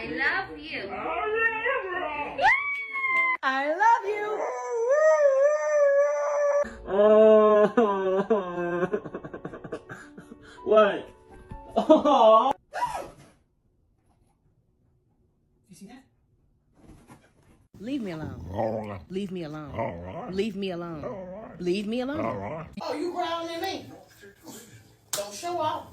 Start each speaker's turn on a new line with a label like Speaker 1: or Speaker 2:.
Speaker 1: I love you.
Speaker 2: I love you.
Speaker 3: What? You see that?
Speaker 2: Leave me alone. Leave me alone. Leave me alone. Leave me alone.
Speaker 4: Oh, you growling at me? Don't show off.